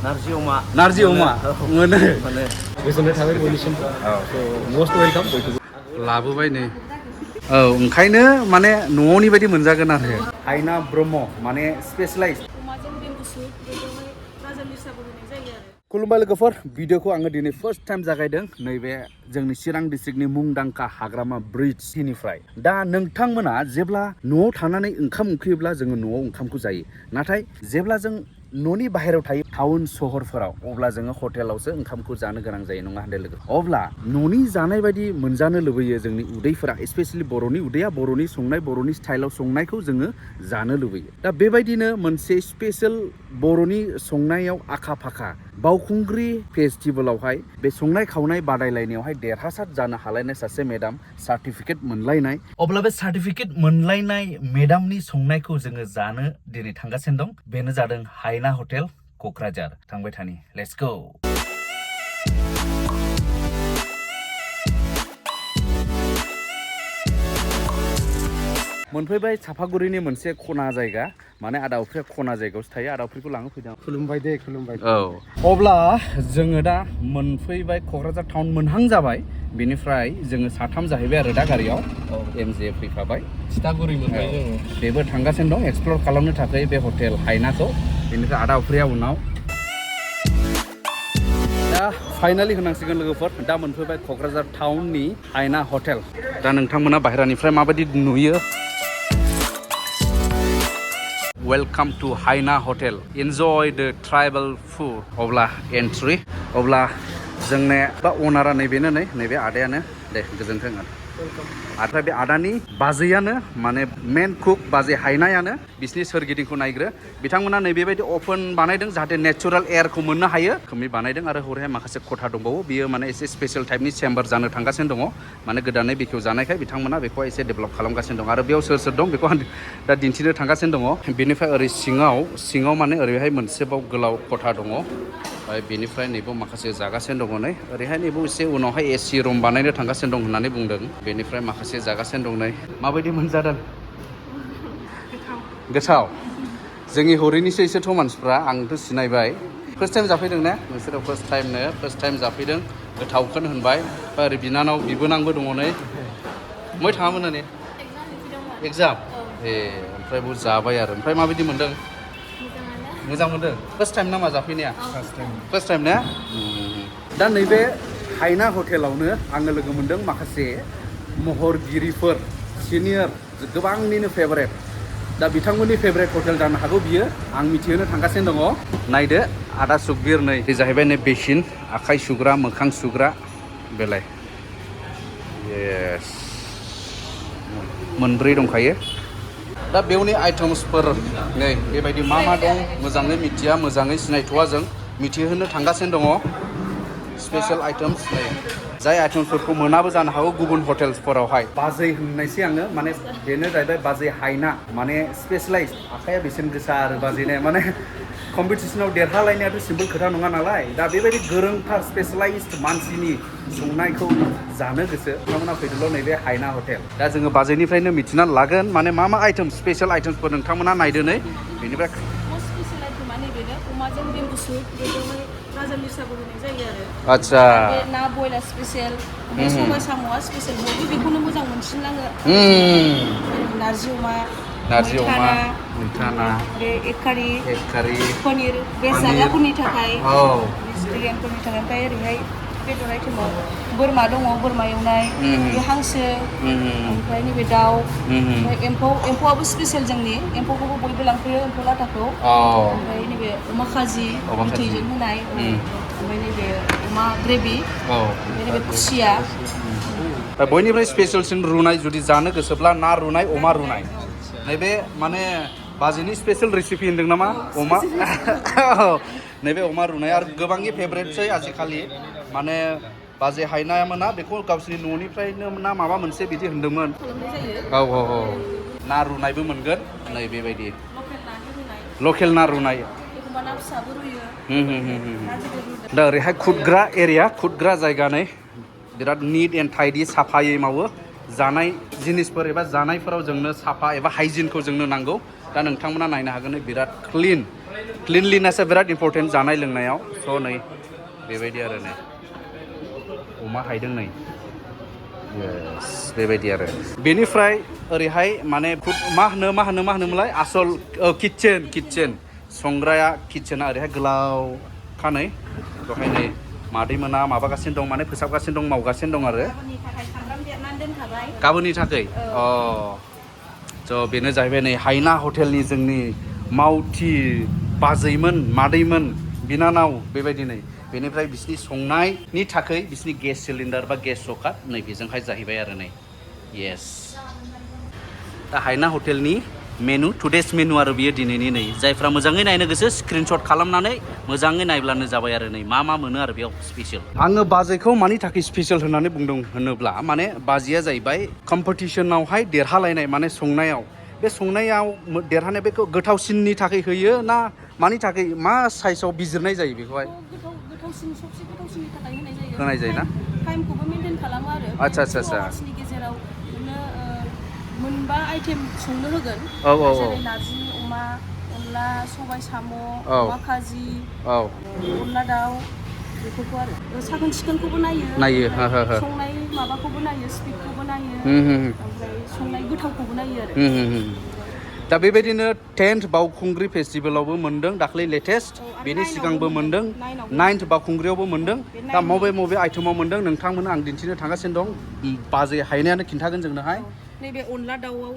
नारजि अमा मोनो गोजोननाय थाबाय बयनिसिम मस्ट वेलकाम बयखौबो लाबोबाय नै औ ओंखायनो माने न'नि बायदि मोनजागोन आरो हायना ब्रह्म माने स्पेशलाइज खुलुमबाय लोगोफोर भिडिअखौ आङो दिनै फार्स्ट टाइम जागायदों नैबे जोंनि चिरां डिस्ट्रिक्टनि मुंदांखा हाग्रामा ब्रिजनिफ्राय दा नोंथांमोना जेब्ला न'आव थानानै ओंखाम उखैयोब्ला जोङो न'आव ओंखामखौ जायो नाथाय जेब्ला जों न'नि बाहेरायाव थायो टाउन सहरफोराव अब्ला जोङो हटेलावसो ओंखामखौ जानो गोनां जायो नङा होनदों लोगो अब्ला न'नि जानाय बायदि मोनजानो लुबैयो जोंनि उदैफोरा स्पेशेलि बर'नि उदैया बर'नि संनाय बर'नि स्टाइलाव संनायखौ जोङो जानो लुबैयो दा बेबायदिनो मोनसे स्पेशेल बर'नि संनायाव आखा फाखा बावखुंग्रि फेस्टिभेलावहाय बे संनाय खावनाय बादायलायनायावहाय देरहासार जानो हालायनाय सासे मेडाम सार्टिफिकेट मोनलायनाय अब्ला बे सार्टिफिकेट मोनलायनाय मेडामनि संनायखौ जोङो जानो दिनै थांगासिनो दं बेनो जादों हायना हटेल क'क्राझार थांबाय थानि लेट्स गो मोनफैबाय साफागुरिनि मोनसे खना जायगा माने आदावफ्रिया खना जायगायावसो थायो आदावफ्रिखौ लाङो फैदों खुलुमबाय दे खुलुमबाय औ अब्ला जोङो दा मोनफैबाय क'क्राझार टाउन मोनहां जाबाय बेनिफ्राय जोङो साथाम जाहैबाय आरो दा गारियाव एमजे फैफाबाय सितागुरि मोनबाय जोङो बेबो थांगासिनो दं एक्सप्लर खालामनो थाखाय बे हटेल हायनाखौ बेनिफ्राय आदावफ्रिया उनाव दा फाइनालि होनांसिगोन लोगोफोर दा मोनफैबाय क'क्राझार टाउननि हायना हटेल दा नोंथांमोना बाहेरानिफ्राय माबायदि नुयो वेलकाम टू हायना होटेल एन्जय द ट्राइबल फूड अब्ला एंट्री अब्ला जोंने बा अनारा नैबेनो नैबे आदायानो दे गोजोन्थों आरो बे आदानि बाजैयानो माने मेन कुक बाजै हायनायानो बिसिनि सोरगिदिंखौ नायग्रो बिथांमोना नैबेबायदि अपेन बानायदों जाहाथे नेचारेल एयारखौ मोननो हायो खोमै बानायदों आरो हरैहाय माखासे खथा दंबावो बियो माने एसे स्पेशल टाइपनि चेम्बार जानो थांगासिनो दङ माने गोदानै बेखेव जानायखाय बिथांमोना बेखौ एसे डेभेलप खालामगासिनो दं आरो बेयाव सोर सोर दं बेखौ दा दिन्थिनो थांगासिनो दङ बेनिफ्राय ओरै सिङाव माने ओरैहाय मोनसेबाव गोलाव खथा दङ बेनिफ्राय नैबाव माखासे जागासिनो दङ नै ओरैहाय नैबाव एसे उनावहाय एसि रुम बानायनो थांगासिनो दं होननानै बुंदों बेनिफ्राय माखासे जागासिनो दं नै माबायदि मोनजादों गोथाव जोंनि हरैनिसो एसेथ' मानसिफ्रा आंथ' सिनायबाय फार्स्ट टाइम जाफैदों ने नोंसोरो फार्स्ट टाइम जाफैदों गोथावखौनो होनबाय ओरै बिनानाव बिबोनांबो दङ नै बहाय थाङामोन ने एग्जाम ए ओमफ्राय बेयाव जाबाय आरो ओमफ्राय माबायदि मोनदों मोजां मोनदों फार्स्ट टाइम नामा जाफैनाया फार्स्ट टाइम ने दा नैबे हायना हटेलावनो आङो लोगो मोनदों माखासे महरगिरिफोर सिनियर गोबांनिनो फेभारेट दा बिथांमोननि फेभारेट हटेल जानो हागौ बियो आं मिथिहोनो थांगासिनो दङ नायदो आदा सुकबिर नै जाहैबाय नै बेसिन आखाइ सुग्रा मोखां सुग्रा बेलाय येस मोनब्रै दंखायो दा बेवनि आइटेम्सफोर नै बेबायदि मा दं मोजाङै मिथिया मोजाङै सिनायथ'वा जों मिथिहोनो थांगासिनो दङ स्पेशल आइटेम्स नै जाय आइटेम्सफोरखौ मोनाबो जानो हागौ गुबुन हटेल्सफोरावहाय बाजै होननायसै आङो माने बेनो जाहैबाय बाजै हायना माने स्पेशलाइज आखाइया बेसेन गोसा आरो बाजैने माने कम्पिटिसनाव देरहालायनायाथ' सिम्पोल खोथा नङा नालाय दा बेबायदि गोरोंथार स्पेशलाइज्ड मानसिनि संनायखौ जानो गोसो नोंथांमोना फैदोल' नैबे हायना हटेल दा जोङो बाजैनिफ्रायनो मिथिना लागोन माने मा आइटेम स्पेशल आइटेम्सफोर नोंथांमोना नायदो नै बेनिफ्राय स्पेशल आइटेमा नैबेनो अमाजों बेम्बु सुप बेखौहाय राजा लिसाबो होनाय जायो आरो आच्छा बे ना बयलार स्पेशल बे सबाय साम'आ स्पेशल बयबो बेखौनो मोजां मोनसिनलाङो नारजि अमा मैथा ना बे एग कारि पनिर बे जाग्राफोरनि थाखाय भेजिटेरियानफोरनि थाखाय ओमफ्राय ओरैहाय बेदर आइटेमाव बोरमा दङ बोरमा एवनाय बे हांसो ओमफ्राय नैबे दाउ ओमफ्राय एम्फौआबो स्पेशल जोंनि एम्फौखौबो बयबो लांफैयो एम्फौ लाथाखौ ओमफ्राय नैबे अमा खाजि बिथैजों होनाय ओमफ्राय नैबे अमा ग्रेभि ओमफ्राय नैबे खुसिया बयनिफ्राय स्पेशलसिन रुनाय जुदि जानो गोसोब्ला ना रुनाय अमा रुनाय नैबे माने बाजैनि स्पेशल रेसिपि होन्दों नामा अमा नैबे अमा रुनाय आरो गोबांनि फेभरेटसै आजिखालि माने बाजै हायनायामोना बेखौ गावसिनि न'निफ्रायनो ना माबा मोनसे बिदि होन्दोंमोन औ ना रुनायबो मोनगोन नै बेबायदि लकेल ना रुनाय दा ओरैहाय खुदग्रा जायगा नै बिराद निट एन्ड टाइडि साफायै मावो जानाय जिनिसफोर एबा जानायफोराव जोंनो साफा एबा हाइजिनखौ जोंनो नांगौ दा नोंथांमोना नायनो हागोन बिराद क्लिन क्लिनलिनेसआ बिराद इम्परटेन्ट जानाय लोंनायाव स' नै बेबायदि आरो नै अमा हायदों नै येस बेबायदि आरो बेनिफ्राय ओरैहाय माने मा होनोमोनलाय आसल किटचेन संग्राया किटचेना ओरैहाय गोलाव खानै बेवहाय नै मादै मोना माबागासिनो दं माने फोसाबगासिनो दं मावगासिनो दं आरो गाबोननि थाखाय स' बेनो जाहैबाय नै हाइना हटेलनि जोंनि मावथि बाजैमोन मादैमोन बिनानाव बेबायदि नै बेनिफ्राय बिसिनि संनायनि थाखाय बिसिनि गेस सिलिन्डार बा गेस सकाट नै बेजोंहाय जाहैबाय आरो नै येस दा हाइना हटेलनि मेनु टुडेस मेनु आरो बियो दिनैनि नै जायफ्रा मोजाङै नायनो गोसो स्क्रिनशट खालामनानै मोजाङै नायब्लानो जाबाय आरो नै मा मोनो आरो बेयाव स्पेसियेल आङो बाजैखौ मानि थाखाय स्पेसियेल होननानै बुंदों होनोब्ला माने बाजैया जाहैबाय कम्पिटिसनावहाय देरहालायनाय माने संनायाव बे संनायाव देरहानाय बेखौ गोथावसिननि थाखाय होयो ना मानि थाखाय मा साइजआव बिजिरनाय जायो बेखौहाय गोथावसिन सबसे गोथावसिननि थाखाय होनाय जायो ना टाइमखौबो मेनटेन खालामो आरो आच्छा नि गेजेराव मोनबा आइटेम संनो होगोन जेरै नारजि अमा अनला सबाय साम' अमा खाजि अनला दाउ बेफोरखौ आरो साखोन सिखोनखौबो नायो संनाय माबाखौबो नायो स्पिडखौबो नायो ओमफ्राय संनाय गोथावखौबो नायो आरो दा बेबायदिनो 10th बावखुंग्रि फेस्टिभेलावबो मोनदों दाख्लै लेटेस्ट बेनि सिगांबो मोनदों 9th बावखुंग्रियावबो मोनदों दा बबे आइटेमाव मोनदों नोंथांमोना आं दिन्थिनो थांगासिनो दं बाजै हायनायानो खिन्थागोन जोंनोहाय नैबे अनला दाउआव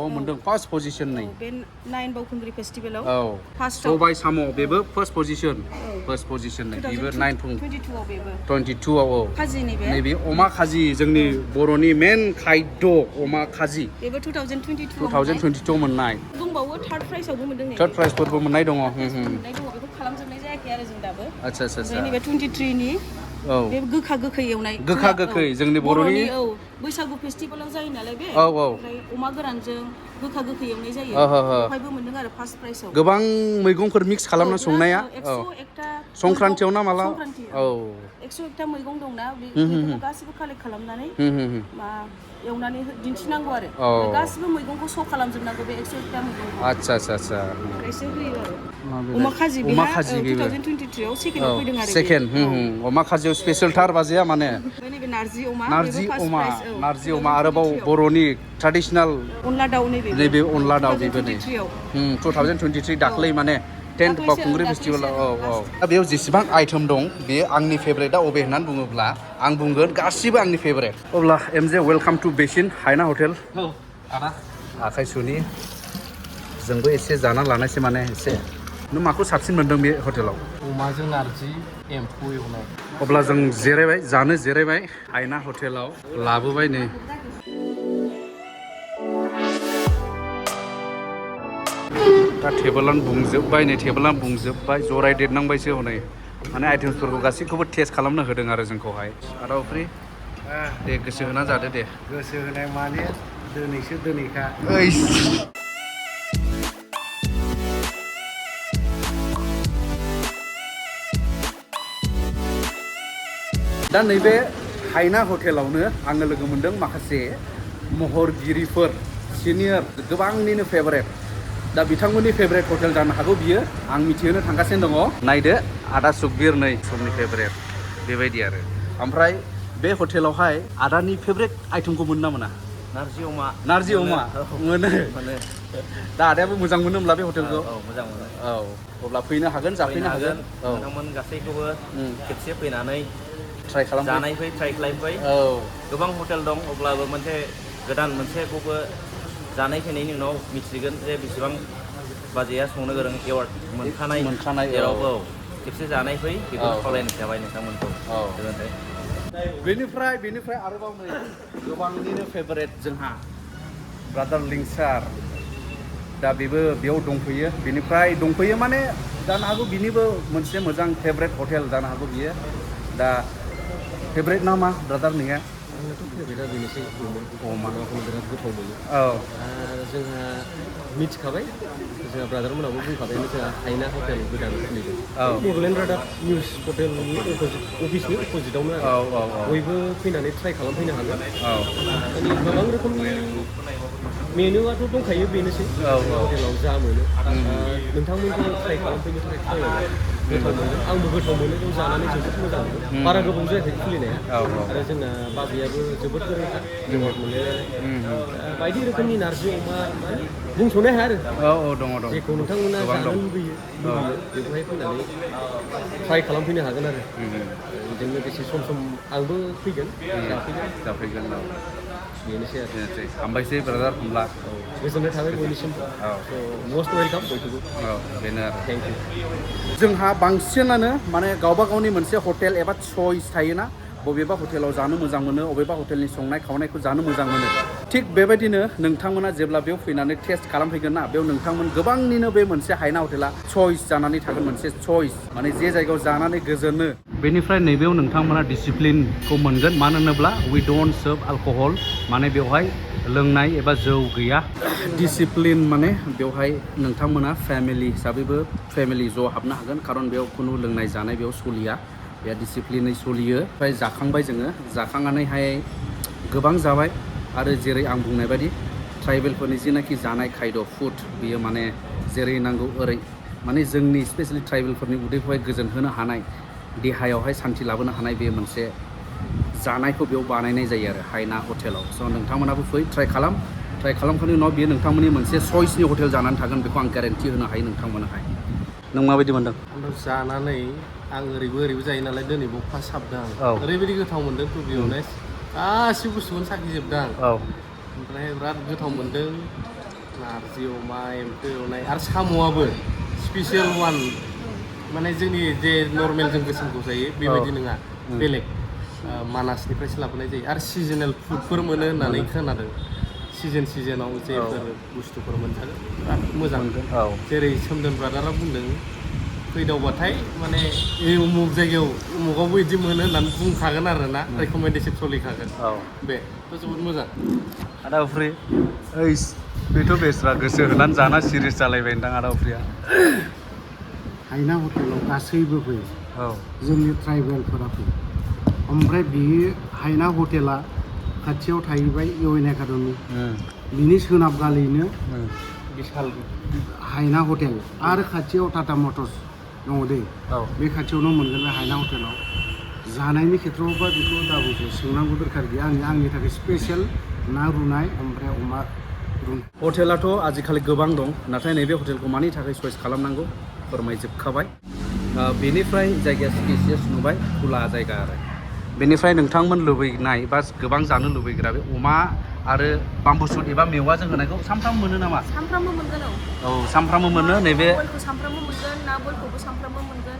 मोनदों फार्स्ट पजिशन नै बे 9 बावखुंग्रि फेस्टिभेलाव सबाय साम' बेबो फार्स्ट पजिशन नै बेबो 22 आव खाजि नैबे अमा खाजि जोंनि बर'नि मेन खायद अमा खाजि बेबो 2022 मोननाय दंबावो थार्ड प्राइजआवबो मोनदों थार्ड प्राइजफोरबो मोननाय दङ बेखौ खालामजोबनाय जायाखै आरो जों दाबो आच्छा नैबे 23 नि बे गोखा गोखै एवनाय जोंनि बर'नि बैसागु फेस्टिभेलाव जायो नालाय बे ओमफ्राय अमा गोरानजों गोखा गोखै एवनाय जायो बेवहायबो मोनदों आरो फार्स्ट प्राइजआव गोबां मैगंफोर मिक्स खालामना संनाया संक्रान्तियाव ना माला 101टा मैगं दंना बेफोरखौ गासिबो कालेक्ट खालामनानै एवनानै दिन्थिनांगौ आरो गासिबो मैगंखौ श' खालामजोबनांगौ बे 101टा मैगंखौ आच्छा एसे होयो आरो अमा खाजि 2023 आव सेकेन्डआव फैदों आरो सेकेन्ड अमा खाजियाव स्पेशेलथार बाजैया माने नैबे नारजि अमा आरोबाव बर'नि ट्रेडिशनेल अनला दाउ नैबे अनला दाउ बेबो नै 2023 दाख्लै माने 10th बावखुंग्रि फेस्टिभेलाव दा बेयाव जेसेबां आइटेम दं बेयो आंनि फेभरेटआ अबे होननानै बुङोब्ला आं बुंगोन गासिबो आंनि फेभरेट अब्ला एमजे वेलकाम टु बेसिन हाइना हटेल आखाइ सुनि जोंबो एसे जाना लानायसै माने एसे नों माखौ साबसिन मोनदों बे हटेलाव अमाजों नारजि एम्फौ एवनाय अब्ला जों जिरायबाय हाइना हटेलाव लाबोबाय नै दा टेबोलानो बुंजोब्बाय जरायदेरनांबायसो हनै माने आइटेम्सफोरखौ गासैखौबो टेस्ट खालामनो होदों आरो जोंखौहाय आदावफ्रि दे गोसो होना जादो दे गोसो होनाय माने दोनैखा दा नैबे हाइना हटेलावनो आङो लोगो मोनदों माखासे महरगिरिफोर सिनियर गोबांनिनो फेभरेट दा बिथांमोननि फेभरेट हटेल जानो हागौ बियो आं मिथिहोनो थांगासिनो दङ नायदो आदा सुखबिर नै समनि फेभरेट बेबायदि आरो ओमफ्राय बे हटेलावहाय आदानि फेभरेट आइटेमखौ मोनो ना मोना नारजि अमा मोनो दा आदायाबो मोजां मोनो होमब्ला बे हटेलखौ मोजां मोनो अब्ला फैनो हागोन जाफैनो हागोन नोंथांमोन गासैखौबो खेबसे फैनानै ट्राइ खालामफै गोबां हटेल दं अब्लाबो मोनसे गोदान मोनसेखौबो जानाय फैनायनि उनाव मिथिगोन जे बेसेबां बाजैया संनो गोरों एवार्ड मोनखानाय जेरावबो खेबसे जानाय फै बेखौ खावलायनाय थाबाय नोंथांमोनखौ बेनिफ्राय आरोबाव नै गोबांनिनो फेभरेट जोंहा ब्रादार लिंसार दा बेबो बेयाव दंफैयो बेनिफ्राय दंफैयो माने जानो हागौ बिनिबो मोनसे मोजां फेभरेट हटेल जानो हागौ बियो दा फेभरेट ना मा ब्रादार नोंहा आंनाथ' फेभरेटआ बेनोसै अमाखौ बिराद गोथाव मोनो जोंहा मिथिखाबाय जोंहा ब्रादारमोनाबो बुंखाबायानो जोंहा हाइना हटेल गोदान खुलिदों बड'लेण्ड रादाब निउस हटेलनि अफिसनि अपोजिटआवनो बयबो फैनानै ट्राइ खालामफैनो हागोन गोबां रोखोमनि मेनुआथ' दंखायो बेनोसै हटेलाव जा मोनो नोंथांमोनखौ ट्राइ खालामफैनो थाखाय खावलायबाय गोथाव मोनो आंबो गोथाव मोनो बेयाव जानानै जोबोद मोजां मोनो बारा गोबाव जायाखै खुलिनाया आरो जोंना बाजैयाबो जोबोद गोरोंखा एवार्ड मोनलायलायनाय बायदि रोखोमनि नारजि अमा बुंस'नो हाया आरो दङ जेखौ नोंथांमोना जानो लुबैयो बेखौहाय फैनानै ट्राइ खालामफैनो हागोन आरो बेजों लोगोसे सम सम आंबो फैगोन जाफैगोन बेनोसै आरो हामबायसै ब्रादार होमब्ला गोजोननाय थाबाय बयनिसिमबो मस्ट वेलकाम बयखौबो बेनो आरो थेंक इउ जोंहा बांसिनानो माने गावबा गावनि मोनसे हटेल एबा चइस थायोना बबेबा हटेलाव जानो मोजां मोनो बबेबा हटेलनि संनाय खावनायखौ जानो मोजां मोनो थिग बेबायदिनो नोंथांमोना जेब्ला बेयाव फैनानै टेस्ट खालामफैगोन ना बेयाव नोंथांमोन गोबांनिनो बे मोनसे हायना हटेला चइस जानानै थागोन मोनसे चइस माने जे जायगायाव जानानै गोजोनो बेनिफ्राय नैबेयाव नोंथांमोना डिसिप्लिनखौ मोनगोन मानो होनोब्ला वी डोंट सार्व अल्कहल माने बेवहाय लोंनाय एबा जौ गैया डिसिप्लिन माने बेवहाय नोंथांमोना फेमिलि हिसाबैबो फेमिलि ज' हाबनो हागोन खारन बेयाव खुनु लोंनाय जानाय बेयाव सोलिया बे डिसिप्लिनै सोलियो ओमफ्राय जाखांबाय जोङो जाखांनानैहाय गोबां जाबाय आरो जेरै आं बुंनाय बायदि ट्राइबेलफोरनि जिनाखि जानाय खायद' फुड बियो माने जेरै नांगौ ओरै माने जोंनि स्पेसियेलि ट्राइबेलफोरनि उदैखौहाय गोजोन होनो हानाय देहायावहाय सान्थि लाबोनो हानाय बे मोनसे जानायखौ बेयाव बानायनाय जायो आरो हायना हटेलाव स' नोंथांमोनाबो फै ट्राइ खालामखांनायनि उनाव बेयो नोंथांमोननि मोनसे चइसनि हटेल जानानै थागोन बेखौ आं ग्यारेन्टि होनो हायो नोंथांमोनहाय नों माबायदि मोनदों जानानै आं ओरैबो जायो नालाय दिनैबो फार्स्ट हाबदों आं ओरैबायदि गोथाव मोनदों टु बि अनेस्ट गासिबो बुस्थुखौनो साखिजोबदों आं ओमफ्राय बिराद गोथाव मोनदों नारजि अमा एम्फौ एवनाय आरो साम'आबो स्पेसियेल वान माने जोंनि जे नर्मेल जों गोसोमखौ जायो बेबायदि नङा बेलेग मानासनिफ्रायसो लाबोनाय जायो आरो सिजनेल फुडफोर मोनो होननानै खोनादों सिजोनाव जेफोर बुस्थुफोर मोनजागोन बिराद मोजां जेरै सोमदोन ब्रादारा बुंदों फैदावबाथाय माने उमुक जायगायाव उमुकावबो बिदि मोनो होननानै बुंखागोन आरो ना रेकमेन्डेसन सोलिखागोन बेथ' जोबोद मोजां आदा उफ्रि ओइस बेथ' बेस्रा गोसो होनानै जाना सिरियास जालायबाय नोंथां आदा उफ्रिया हायना हटेलाव गासैबो फैयो जोंनि ट्राइबेलफोरा फैयो ओमफ्राय बे हायना हटेला खाथियाव थाहैबाय इउ एन एकाडेमि बिनि सोनाब गालैनो बिशाल हायना हटेल आरो खाथियाव टाटा मटर्स दङ दै बे खाथियावनो मोनगोन बे हायना हटेलाव जानायनि खेथ्रआवबा बेखौ दाबुसो सोंनांगौ दरखार गैया आंनि थाखाय स्पेसियेल ना रुनाय ओमफ्राय अमा रुनाय हटेलाथ' आजिखालि गोबां दं नाथाय नैबे हटेलखौ मानि थाखाय चइस खालामनांगौ फोरमायजोबखाबाय बेनिफ्राय जायगाया स्पेसियास नुबाय खुला जायगा आरो बेनिफ्राय नोंथांमोन लुबैनाय बा गोबां जानो लुबैग्रा बे अमा आरो बाम्बु सुट एबा मेवाजों होनायखौ सामफ्रामबो मोनो नामा सामफ्रामबो मोनगोन सामफ्रामबो मोनो नैबे बयलखौ सामफ्रामबो मोनगोन ना बयलखौबो सामफ्रामबो मोनगोन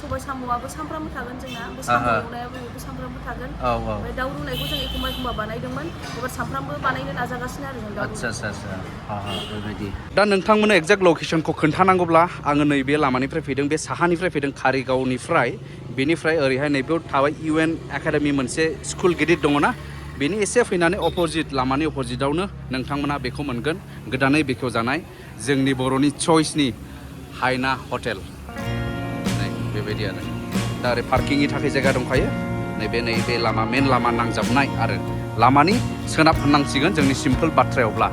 सबाय साम'आबो सामफ्रामबो थागोन जोंना बे साम' एवनायाबो बेबो सामफ्रामबो थागोन ओमफ्राय दाउ रुनायखौ जों एखमबा बानायदोंमोन एबार सामफ्रामबो बानायनो नाजागासिनो आरो जों दाउ बेबायदि दा नोंथांमोननो एक्जेक्ट लकेसनखौ खोन्थानांगौब्ला आङो नैबे लामानिफ्राय फैदों बे साहानिफ्राय फैदों कारिगावनिफ्राय बेनिफ्राय ओरैहाय नैबेयाव थाबाय इउ एन एकाडेमि मोनसे स्कुल गिदिर दङ ना बेनि एसे फैनानै अपोजिट लामानि अपोजिटआवनो नोंथांमोना बेखौ मोनगोन गोदानै बेखेवजानाय जोंनि बर'नि चइसनि हायना हटेल बेबायदि आरो दा ओरै पार्किंनि थाखाय जायगा दंखायो नैबे लामा मेन लामा नांजाबनाय आरो लामानि सोनाब होननांसिगोन जोंनि सिम्पोल बाथ्रायावब्ला